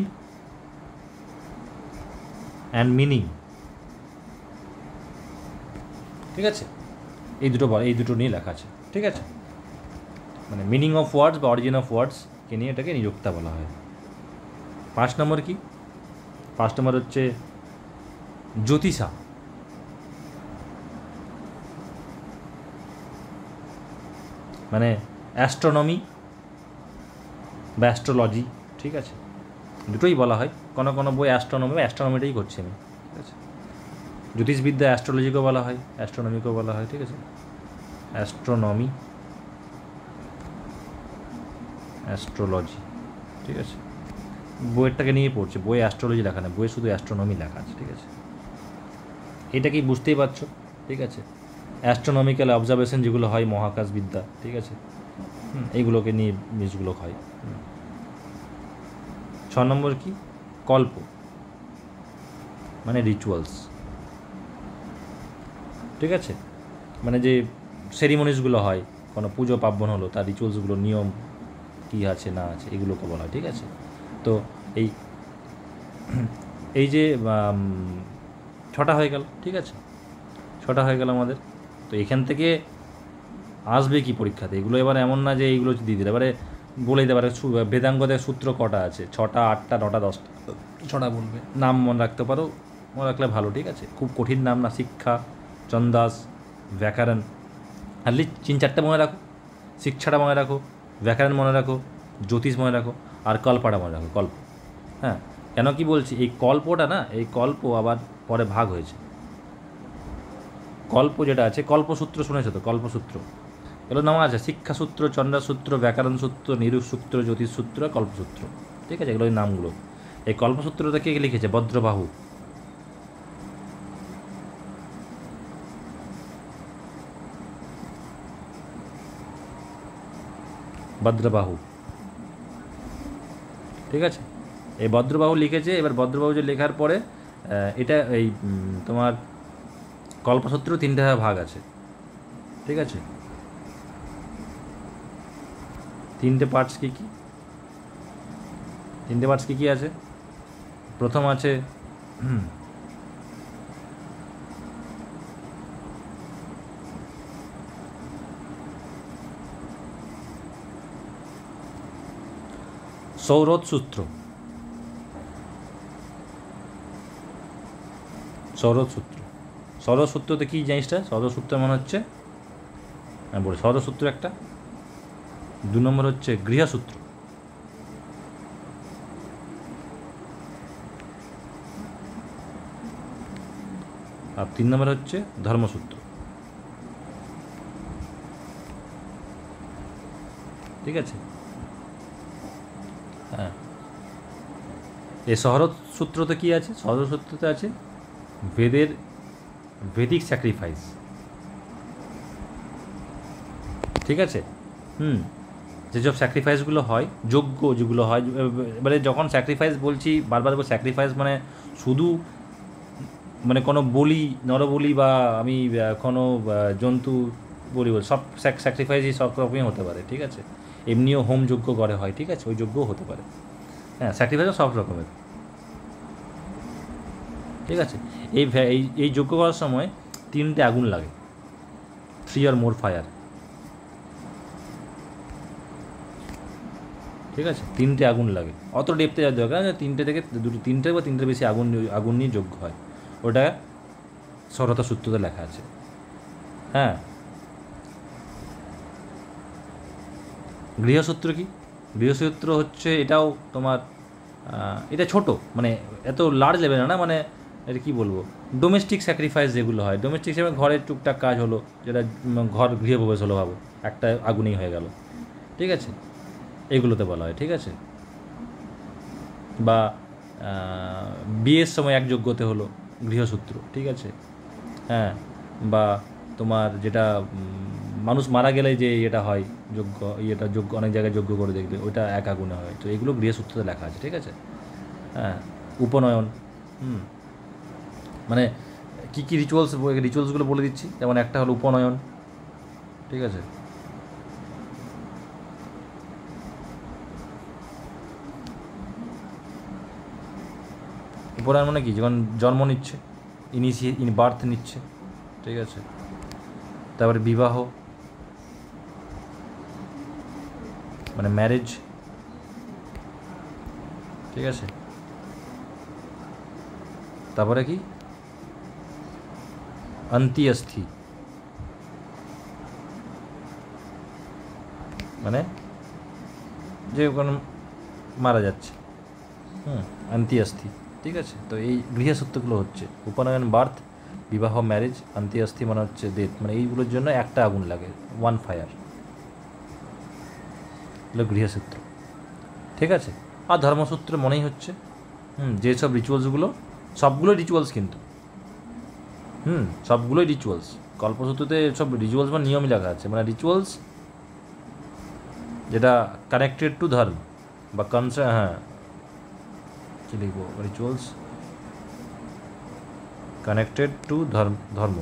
অ্যান্ড মিনিং, ঠিক আছে, এই দুটো নিয়ে লেখা আছে, ঠিক আছে, মানে মিনিং অফ ওয়ার্ডস বা অরিজিন অফ ওয়ার্ডসকে নিয়ে এটাকে নিরুক্তা বলা হয়। 5 নম্বর কি? 5 নম্বর হচ্ছে জ্যোতিষা, মানে অ্যাস্ট্রোনমি বা অ্যাস্ট্রোলজি, ঠিক আছে, দুটোই বলা হয়। কোনো কোনো বই অ্যাস্ট্রোনমিটাই করছি আমি, ঠিক আছে। জ্যোতিষবিদ্যা অ্যাস্ট্রোলজিকেও বলা হয়, অ্যাস্ট্রোনমিকেও বলা হয়, ঠিক আছে, অ্যাস্ট্রোনমি, অ্যাস্ট্রোলজি, ঠিক আছে। বইয়েরটাকে নিয়ে পড়ছে, বইয়ে অ্যাস্ট্রোলজি লেখা নেই, বইয়ে শুধু অ্যাস্ট্রোনমি লেখা আছে, ঠিক আছে। এটা কি বুঝতেই পারছো, ঠিক আছে। অ্যাস্ট্রোনমিক্যাল অবজারভেশন যেগুলো হয়, মহাকাশবিদ্যা, ঠিক আছে, এইগুলোকে নিয়ে জিনিসগুলো হয়। 6 নম্বর কি? কল্প, মানে রিচুয়ালস, ঠিক আছে, মানে যে সেরিমনিসগুলো হয়, কোনো পুজো পার্বণ হলো, তার রিচুয়ালসগুলো, নিয়ম কী আছে না আছে, এগুলোকে বলা হয়, ঠিক আছে। তো এই যে 6টা হয়ে গেল, ঠিক আছে, 6টা হয়ে গেল আমাদের। তো এখান থেকে আসবে কি পরীক্ষাতে, এগুলো এবার এমন না যে এইগুলো দিয়ে দিলে এবারে বলে দিতে পারে বেদাঙ্গদের সূত্র কটা আছে, 6টা, 8টা, 9টা, 10টা, 6টা বলবে, নাম মনে রাখতে পারো, মনে রাখলে ভালো, ঠিক আছে, খুব কঠিন নাম না। শিক্ষা, চন্দাস, ব্যাকরণ, অ্যাটলিস্ট 3-4টে মনে রাখো। শিক্ষাটা মনে রাখো, ব্যাকরণ মনে রাখো, জ্যোতিষ মনে রাখো, আর কল্পটা মনে রাখো, কল্প। হ্যাঁ, কেন কি বলছি, এই কল্পটা না, এই কল্প আবার পরে ভাগ হয়েছে। কল্প যেটা আছে, কল্পসূত্র শুনেছো তো? কল্পসূত্র এগুলো নাম আছে, শিক্ষাসূত্র, চন্দ্রসূত্র, ব্যাকরণ সূত্র, নিরূপসূত্র, জ্যোতিষসূত্র, কল্পসূত্র, ঠিক আছে, এগুলো নামগুলো। এই কল্পসূত্রটা কে লিখেছে? ভদ্রবাহু। ভদ্রবাহু, ঠিক আছে, এই ভদ্রবাহু লিখেছে। এবার ভদ্রবাহু যে লেখার পরে এটা এই তোমার কল্পসূত্র 3টে ভাগ আছে, ঠিক আছে। 3টে পার্টস কী কী? 3টে পার্টস কী কী আছে? প্রথম আছে সৌরদ সূত্র, সৌরদ সূত্র। সৌরদ সূত্রতে কী জিনিসটা? সৌরদ সূত্র মনে হচ্ছে আমি বলি, সৌরদ সূত্র একটা। 2 নম্বর হচ্ছে গৃহসূত্র, আর আর 3 নম্বর হচ্ছে ধর্মসূত্র। ঠিক আছে, হ্যাঁ। এই সহরত সূত্রতে কী আছে? সহরত সূত্রতে আছে ভেদিক স্যাক্রিফাইস। ঠিক আছে, যেসব স্যাক্রিফাইসগুলো হয়, যজ্ঞ যেগুলো হয়, এবারে যখন স্যাক্রিফাইস বলছি বারবার স্যাক্রিফাইস মানে শুধু মানে কোনো বলি, নরবলি বা আমি কোনো জন্তু বলি, সব স্যাক্রিফাইসই সব রকমই হতে পারে। ঠিক আছে, এমনিও হোম যজ্ঞ করে হয়। ঠিক আছে, ওই যজ্ঞও হতে পারে। হ্যাঁ, স্যাক্রিফাইসও সব রকমের। ঠিক আছে, এই যজ্ঞ করার সময় 3টে আগুন লাগে, 3 or more ফায়ার। ঠিক আছে, 3টে আগুন লাগে। অত ডেপতে যাওয়ার দরকার না, 3টে থেকে 3টে বা 3টের বেশি আগুন নিয়ে যজ্ঞ হয়। ওটা সরতা সূত্রতে লেখা আছে। হ্যাঁ, গৃহসূত্র কি? গৃহসূত্র হচ্ছে এটাও তোমার এটা ছোট, মানে এত লার্জ লেভেল না, মানে এটা কী বলবো, ডোমেস্টিক স্যাক্রিফাইস যেগুলো হয়। ডোমেস্টিক হিসেবে ঘরের টুকটাক কাজ হলো, যেটা ঘর গৃহপ্রবেশ হলো, ভাবো একটা আগুনেই হয়ে গেল। ঠিক আছে, এগুলোতে বলা হয়। ঠিক আছে, বা বিয়ের সময় এক যজ্ঞতে হলো গৃহসূত্র। ঠিক আছে, হ্যাঁ, বা তোমার যেটা মানুষ মারা গেলে যে এটা হয় যজ্ঞ, যজ্ঞ অনেক জায়গায় যজ্ঞ করে দেখবে, ওইটা এক আগুনে হয়। তো এগুলো গৃহসূত্রতে লেখা আছে। ঠিক আছে, হ্যাঁ। উপনয়ন, মানে কী কী রিচুয়ালসগুলো বলে দিচ্ছি। যেমন একটা হলো উপনয়ন। ঠিক আছে, উপনয়ন মানে কি? যখন জন্ম নিচ্ছে, বার্থ নিচ্ছে। ঠিক আছে, তারপরে বিবাহ মানে ম্যারেজ। ঠিক আছে, তারপরে কি? অন্ত্যেষ্টি, মানে যে কোনো মারা যাচ্ছে, অন্ত্যেষ্টি। ঠিক আছে, তো এই গৃহসূত্রগুলো হচ্ছে উপনয়ন, বার্থ, বিবাহ, ম্যারেজ, অন্ত্যেষ্টি মানে হচ্ছে ডেথ। মানে এইগুলোর জন্য একটা আগুন লাগে, 1 ফায়ার, এগুলো গৃহসূত্র। ঠিক আছে, আর ধর্মসূত্র মনেই হচ্ছে যেসব রিচুয়ালসগুলো, সবগুলোই রিচুয়ালস কিন্তু, সবগুলোই রিচুয়ালস। কল্পসূত্রতে সব রিচুয়ালস বা নিয়মই লেখা আছে, মানে রিচুয়ালস যেটা কানেক্টেড টু ধর্ম বা হ্যাঁ, কী লিখবো? রিচুয়ালস কানেক্টেড টু ধর্ম।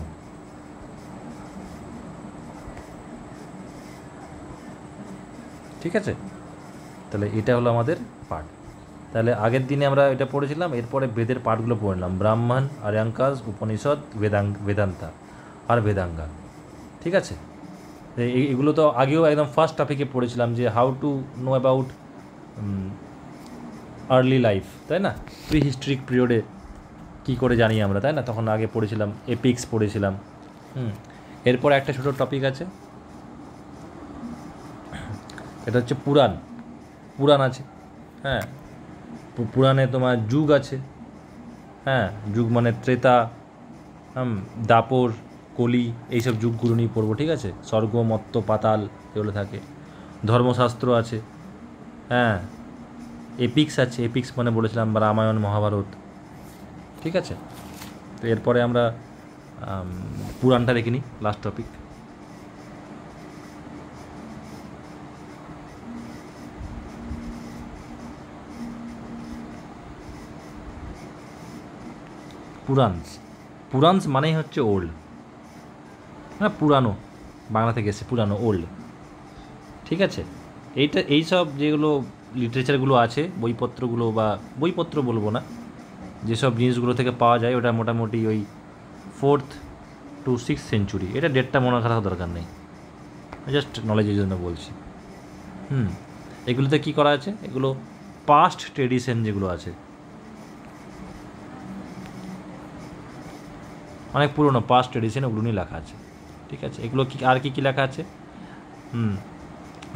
ঠিক আছে, তাহলে এটা হলো আমাদের পাঠ। তাহলে আগের দিনে আমরা এটা পড়েছিলাম, এরপরে বেদের পাঠগুলো পড়ে নিলাম। ব্রাহ্মণ, আর্যাঙ্কাস, উপনিষদ, বেদান্তা আর বেদাঙ্গা। ঠিক আছে, এগুলো তো আগেও একদম ফার্স্ট টপিকে পড়েছিলাম, যে how to know about early life, তাই না? প্রি হিস্ট্রিক পিরিয়ডে কী করে জানি আমরা, তাই না? তখন আগে পড়েছিলাম, এপিক্স পড়েছিলাম। এরপর একটা ছোটো টপিক আছে, এটা হচ্ছে পুরাণ আছে। হ্যাঁ, পুরাণে তোমার যুগ আছে। হ্যাঁ, যুগ মানে ত্রেতা, দাপর, কলি, এইসব যুগগুলো নিয়ে পড়বো। ঠিক আছে, স্বর্গ, মর্ত্য, পাতাল এগুলো থাকে। ধর্মশাস্ত্র আছে। হ্যাঁ, এপিক্স আছে। এপিক্স মানে বলেছিলাম রামায়ণ, মহাভারত। ঠিক আছে, তো এরপরে আমরা পুরাণটা দেখে নিই, লাস্ট টপিক। পুরাণস মানেই হচ্ছে ওল্ড, হ্যাঁ, পুরানো, বাংলা থেকে এসে পুরানো, ওল্ড। ঠিক আছে, এইসব যেগুলো লিটারেচারগুলো আছে, বইপত্রগুলো, বা বইপত্র বলবো না, যেসব জিনিসগুলো থেকে পাওয়া যায়, ওটা মোটামুটি ওই 4th to 6th সেঞ্চুরি। এটা ডেটটা মনে রাখার দরকার নেই, জাস্ট নলেজের জন্য বলছি। এগুলোতে কী করা আছে? এগুলো পাস্ট ট্রেডিশন যেগুলো আছে, অনেক পুরনো পাস্ট ট্রেডিশন, ওগুলো নিয়ে লেখা আছে। ঠিক আছে, এগুলো কি আর কী লেখা আছে?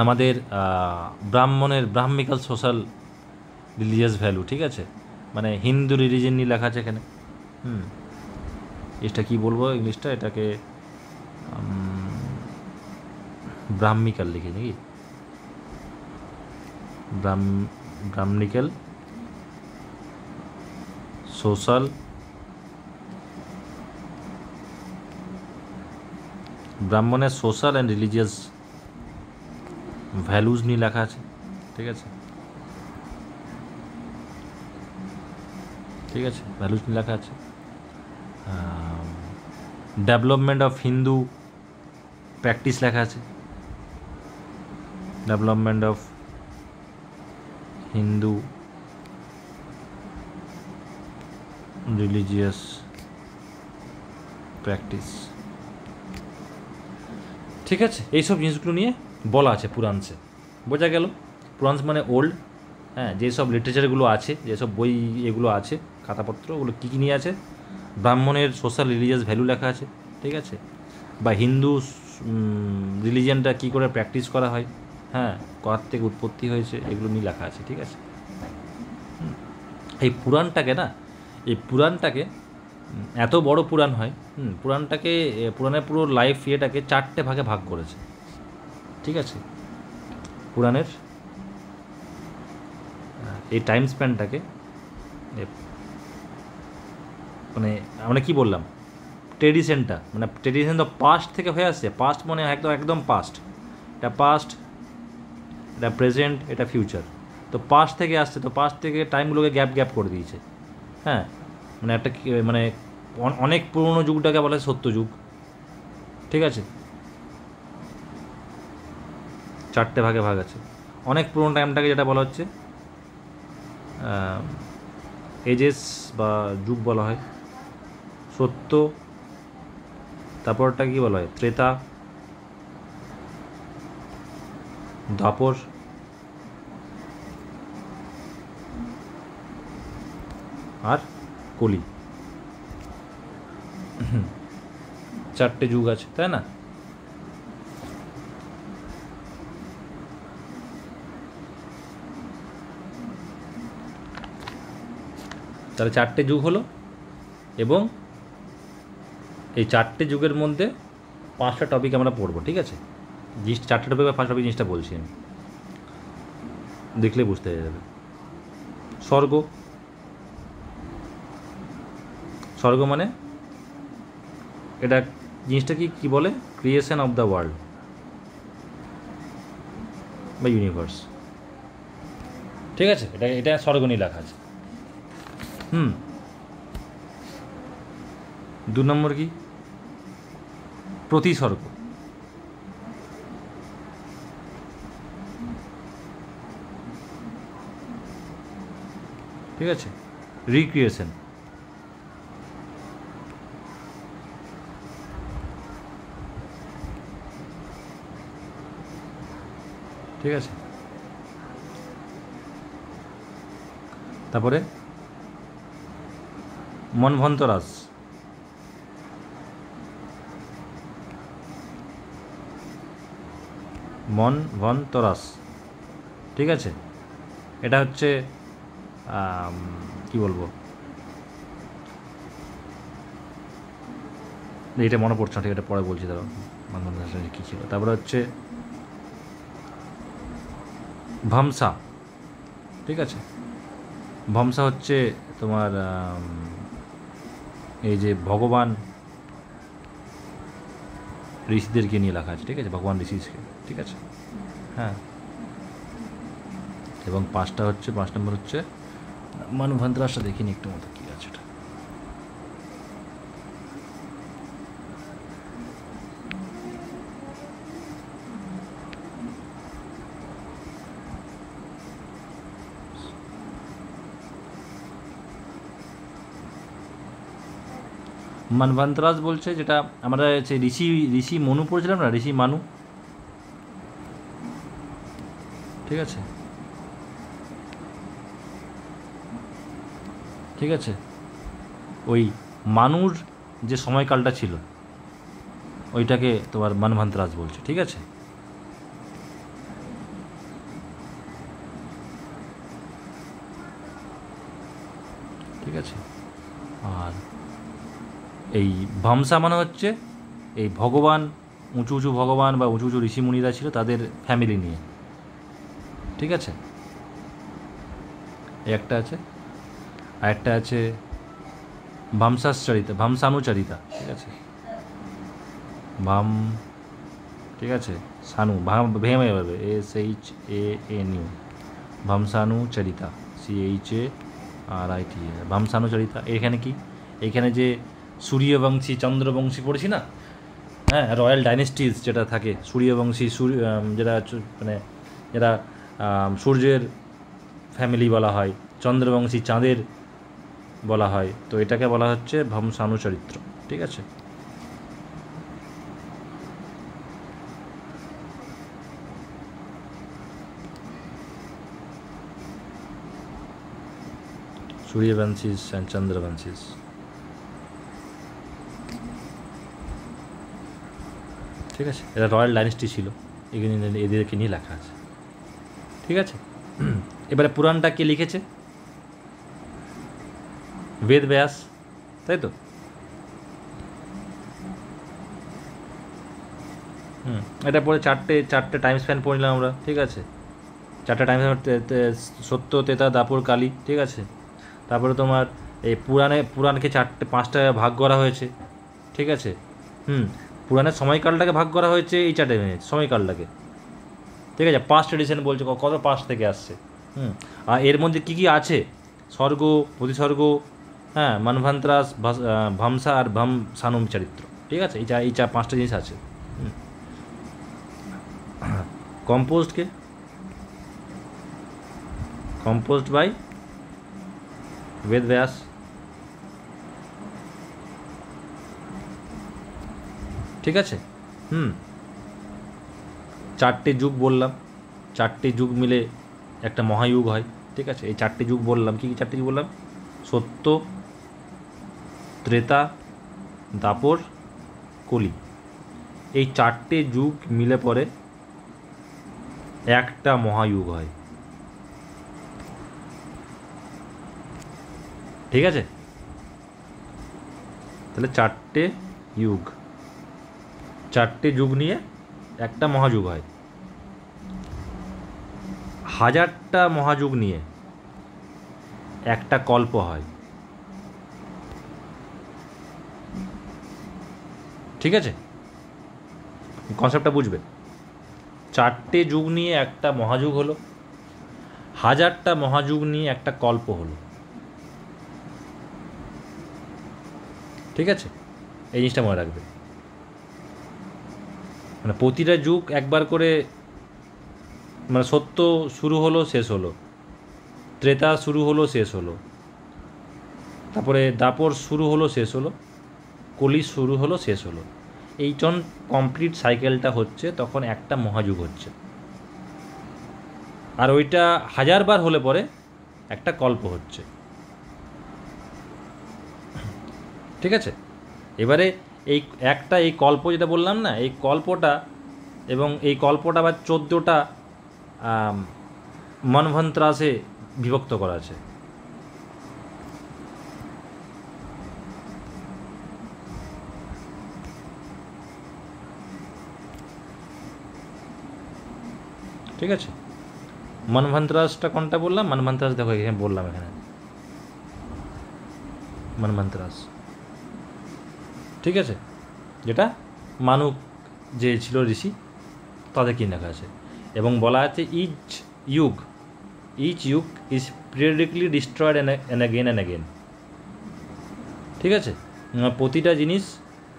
আমাদের ব্রাহ্মিক্যাল সোশ্যাল রিলিজিয়াস ভ্যালু। ঠিক আছে, মানে হিন্দু রিলিজিয়ন নিয়ে লেখা আছে এখানে। এটা কি বলবো ইংলিশটা, এটাকে ব্রাহ্মিকাল লিখি নাকি, ব্রাহ্মণিক্যাল সোশ্যাল ব্রাহ্মণের সোশ্যাল অ্যান্ড রিলিজিয়াস ভ্যালুজ নিয়ে লেখা আছে, ঠিক আছে, ঠিক আছে, ভ্যালুজ নিয়ে লেখা আছে। ডেভেলপমেন্ট অফ হিন্দু প্র্যাকটিস লেখা আছে, development of Hindu religious practice, ঠিক আছে। এইসব জিনিসগুলো নিয়ে বলা আছে পুরাণসে, বোঝা গেল। পুরাণস মানে ওল্ড, হ্যাঁ, যেসব লিটারেচারগুলো আছে, যেসব বই এগুলো আছে, খাতাপত্র, ওগুলো কী কী নিয়ে আছে, ব্রাহ্মণের সোশ্যাল রিলিজিয়াস ভ্যালু লেখা আছে, ঠিক আছে, বা হিন্দু রিলিজিয়ানটা কী করে প্র্যাকটিস করা হয়, হ্যাঁ, কার থেকে উৎপত্তি হয়েছে, এগুলো নিয়ে লেখা আছে, ঠিক আছে। এই পুরাণটাকে এত বড় পুরাণ হয়, পুরাণের পুরো লাইফ ইয়েটাকে 4টে ভাগে ভাগ করেছে, ঠিক আছে। পুরাণের এই টাইম স্প্যানটাকে মানে আমরা কী বললাম, ট্রেডিশনটা, মানে ট্রেডিশন তো পাস্ট থেকে হয়ে আসছে, পাস্ট মানে একদম পাস্ট, এটা পাস্ট, এটা প্রেজেন্ট, এটা ফিউচার, তো পাস্ট থেকে আসছে, তো পাস্ট থেকে টাইমগুলোকে গ্যাপ করে দিয়েছে, হ্যাঁ, মানে একটা মানে অনেক পুরনো যুগটাকে বলা হয় সত্যযুগ, ঠিক আছে, 4টে ভাগে ভাগ আছে। অনেক পুরনো টাইমটাকে যেটা বলা হচ্ছে এজেস বা যুগ বলা হয়, সত্য, তারপরটা কী বলা হয়, ত্রেতা, দ্বাপর, আর কলি, 4টে যুগ আছে, তাই না? তাহলে 4টে যুগ হলো, এবং এই 4টে যুগের মধ্যে 5টা টপিক আমরা পড়বো, ঠিক আছে। 4টে টপিক বা 5 টপিক জিনিসটা বলছি আমি, দেখলে বুঝতে যাবে। স্বর্গ মানে এটা জিনিসটা কি বলে, ক্রিয়েশন অফ দ্য ওয়ার্ল্ড বা ইউনিভার্স, ঠিক আছে, এটা স্বর্গ নিয়ে লেখা আছে। 2 নম্বর কি, প্রতিসর্গ, ঠিক আছে, রিক্রিয়েশন, ঠিক আছে, তারপরে মনভন্তরাস, ঠিক আছে, এটা হচ্ছে কি বলবো, এটা মনে পড়ছে না, ঠিক, এটা পরে বলছি, ধরো মনভন্তরাস কী ছিল। তারপরে হচ্ছে ভামসা, ঠিক আছে, ভামসা হচ্ছে তোমার এই যে ভগবান ঋষিদেরকে নিয়ে লেখা আছে, ঠিক আছে, ভগবান ঋষিকে, ঠিক আছে, হ্যাঁ। এবং 5 নম্বর হচ্ছে মনভন্তরাসটা, দেখিনি একটু মতো কী আছে এটা, মনভন্তরাস বলছে, যেটা আমরা সেই ঋষি মনু পড়েছিলাম না, ঋষি মানু, ঠিক আছে, ঠিক আছে, ওই মানুর যে সময়কালটা ছিল ওইটাকে তোমার মনভন্তরাস বলছে, ঠিক আছে। ঠিক আছে, আর এই ভামসা মানে হচ্ছে এই ভগবান, উঁচু উঁচু ভগবান বা উঁচু উঁচু ঋষিমুনিরা ছিল তাদের ফ্যামিলি নিয়ে, ঠিক আছে। এই একটা আছে, আর একটা আছে ভামসাশ্চরিতা, ভামসানুচরিতা, ঠিক আছে। ভাম, ঠিক আছে, সানু ভেঙে যাবে, SHANU, ভামসানুচরিতা, CHARITA, ভামসানুচরিতা। এখানে কি, এখানে যে সূর্যবংশী চন্দ্রবংশী পড়েছি না, হ্যাঁ, রয়্যাল ডাইনেস্টিজ যেটা থাকে, সূর্যবংশী, যেটা মানে যেটা সূর্যের ফ্যামিলি বলা হয়, চন্দ্রবংশী চাঁদের বলা হয়, তো এটাকে বলা হচ্ছে ভামসানুচরিত্র, ঠিক আছে। সূর্যবংশীজ অ্যান্ড চন্দ্রবংশীজ, ঠিক আছে। এটা রয়্যাল ডাইনেস্টি ছিল, এখানে এদেরকে নিয়ে লেখা আছে, ঠিক আছে। এবারে পুরাণটা কে লিখেছে? বেদ ব্যাস, তাই তো। এটা পরে চারটে টাইম স্প্যান পড়লাম আমরা, ঠিক আছে। চারটে টাইম স্প্যান, সত্য, তেতা, দাপর, কালী, ঠিক আছে। তারপরে তোমার এই পুরাণকে পাঁচটা ভাগ করা হয়েছে, ঠিক আছে। পুরাণের সময়কালটাকে ভাগ করা হয়েছে এই 4টে মিনিট সময়কালটাকে, ঠিক আছে। পাস্ট এডিশন বলছে, কত পাস্ট থেকে আসছে। আর এর মধ্যে কী কী আছে? স্বর্গ, প্রতিস্বর্গ, হ্যাঁ, মনভন্ত্রাস, ভামসা আর ভামসানুম চরিত্র, ঠিক আছে। এই পাঁচটা জিনিস আছে। কম্পোজড বাই বেদ ব্যাস, ঠিক আছে। চারটে যুগ বললাম, চারটে যুগ মিলে একটা মহাযুগ হয়, ঠিক আছে। এই চারটে যুগ বললাম, কী কী চারটে যুগ বললাম? সত্য, ত্রেতা, দাপর, কলি। এই চারটে যুগ মিলে পরে একটা মহাযুগ হয়, ঠিক আছে। তাহলে চারটে যুগ নিয়ে একটা মহাযুগ হয়। 1000টা মহাযুগ নিয়ে একটা কল্প হয়, ঠিক আছে। কনসেপ্টটা বুঝবে। চারটে যুগ নিয়ে একটা মহাযুগ হলো, 1000টা মহাযুগ নিয়ে একটা কল্প হলো, ঠিক আছে। এই জিনিসটা মনে রাখবে, মানে প্রতিটা যুগ একবার করে, মানে সত্য শুরু হলো শেষ হলো, ত্রেতা শুরু হলো শেষ হলো, তারপরে দাপর শুরু হলো শেষ হলো, কলি শুরু হলো শেষ হলো। এই কমপ্লিট সাইকেলটা হচ্ছে, তখন একটা মহাযুগ হচ্ছে। আর ওইটা 1000 বার হলে পরে একটা কল্প হচ্ছে, ঠিক আছে। এবারে এই কল্প যেটা বললাম না, এই কল্পটা এবং এই কল্পটা আবার 14টা মনভন্ত্রাসে বিভক্ত করা আছে, ঠিক আছে। মনভন্ত্রাসটা কোনটা বললাম? মনভন্ত্রাস দেখো এখানে বললাম, এখানে মনভন্ত্রাস, ঠিক আছে। যেটা মানুক যে ছিল ঋষি, তাদের কি লেখা আছে। এবং বলা আছে ইচ যুগ ইজ পিরিয়ডিকলি ডিস্ট্রয়েড অ্যান্ড অ্যাগেন, ঠিক আছে। প্রতিটা জিনিস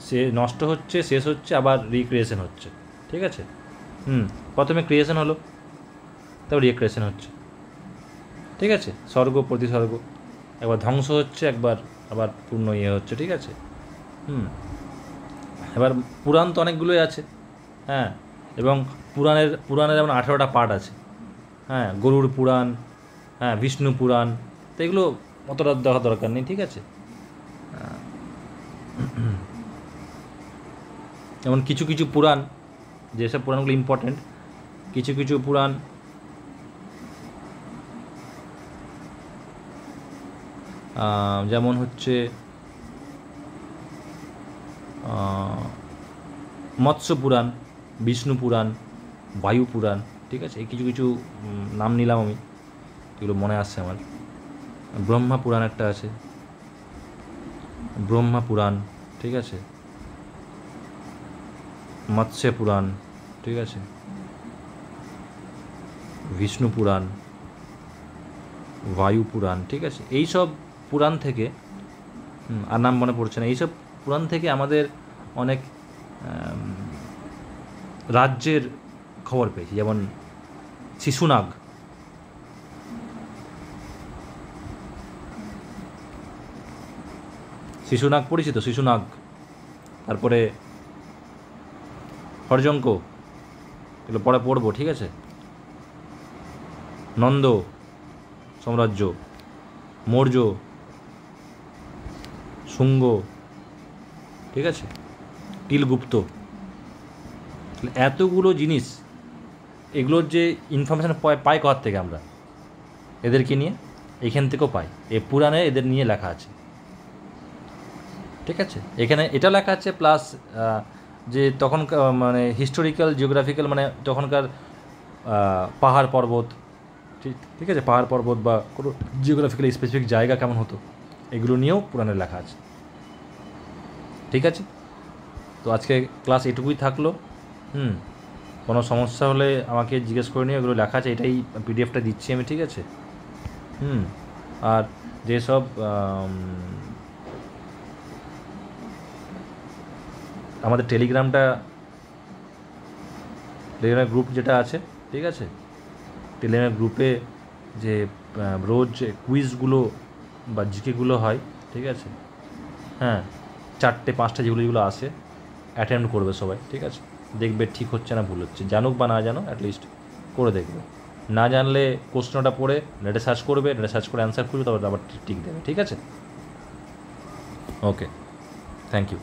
সে নষ্ট হচ্ছে, শেষ হচ্ছে, আবার রিক্রিয়েশন হচ্ছে, ঠিক আছে। প্রথমে ক্রিয়েশন হলো, তারপর রিক্রিয়েশন হচ্ছে, ঠিক আছে। স্বর্গ, প্রতিস্বর্গ, একবার ধ্বংস হচ্ছে, একবার আবার পূর্ণ হচ্ছে, ঠিক আছে। এবার পুরাণ তো অনেকগুলোই আছে, হ্যাঁ। এবং পুরাণের যেমন 18টা পার্ট আছে, হ্যাঁ। গরুড় পুরাণ, হ্যাঁ, বিষ্ণু পুরাণ, তো এগুলো অতটা দেখা দরকার নেই, ঠিক আছে। যেমন কিছু কিছু পুরাণ, যেসব পুরাণগুলো ইম্পর্টেন্ট, কিছু পুরাণ যেমন হচ্ছে মৎস্য পুরাণ, বিষ্ণু পুরাণ, বায়ু পুরাণ, ঠিক আছে, এই কিছু কিছু নাম নিলাম আমি, এগুলো মনে আসছে আমার। ব্রহ্মা পুরাণ একটা আছে, ব্রহ্মা পুরাণ, ঠিক আছে, মৎস্য পুরাণ, ঠিক আছে, বিষ্ণু পুরাণ, বায়ু পুরাণ, ঠিক আছে। এইসব পুরাণ থেকে, আর নাম মনে পড়ছে না, এইসব পুরাণ থেকে আমাদের অনেক রাজ্যের খবর পেয়েছি, যেমন শিশুনাগ, শিশুনাগ পরিচিত, শিশুনাগ, তারপরে হরজঙ্ক, এগুলো পরে পড়বো, ঠিক আছে, নন্দ সাম্রাজ্য, মৌর্য, শুঙ্গ, ঠিক আছে, টিলগুপ্ত, এতগুলো জিনিস, এগুলোর যে ইনফরমেশান পাই কোথার থেকে আমরা, এদেরকে নিয়ে এখান থেকেও পাই, এই পুরাণে এদের নিয়ে লেখা আছে, ঠিক আছে। এখানে এটা লেখা আছে, প্লাস যে তখনকার মানে হিস্টোরিক্যাল জিওগ্রাফিক্যাল, মানে তখনকার পাহাড় পর্বত, ঠিক আছে, পাহাড় পর্বত বা কোনো জিওগ্রাফিক্যাল স্পেসিফিক জায়গা কেমন হতো, এগুলো নিয়েও পুরাণে লেখা আছে, ঠিক আছে। তো আজকে ক্লাস এটুকুই থাকলো। কোনো সমস্যা হলে আমাকে জিজ্ঞেস করে নিও, এগুলো লেখা আছে, এটাই পিডিএফটা দিচ্ছি আমি, ঠিক আছে। আর যেসব আমাদের টেলিগ্রাম গ্রুপ যেটা আছে, ঠিক আছে, টেলিগ্রাম গ্রুপে যে রোজ কুইজগুলো বা জিকেগুলো হয়, ঠিক আছে, হ্যাঁ, 4-5টা যেগুলো আসে, অ্যাটেম্প করবে সবাই, ঠিক আছে, দেখবে ঠিক হচ্ছে না ভুল হচ্ছে, জানুক বা না জানো অ্যাটলিস্ট করে দেখবে, না জানলে প্রশ্নটা পড়ে নেটে সার্চ করবে, নেটে সার্চ করে অ্যান্সার খুঁজবে, তারপর আবার ঠিক দেবে, ঠিক আছে। ওকে, থ্যাংক ইউ।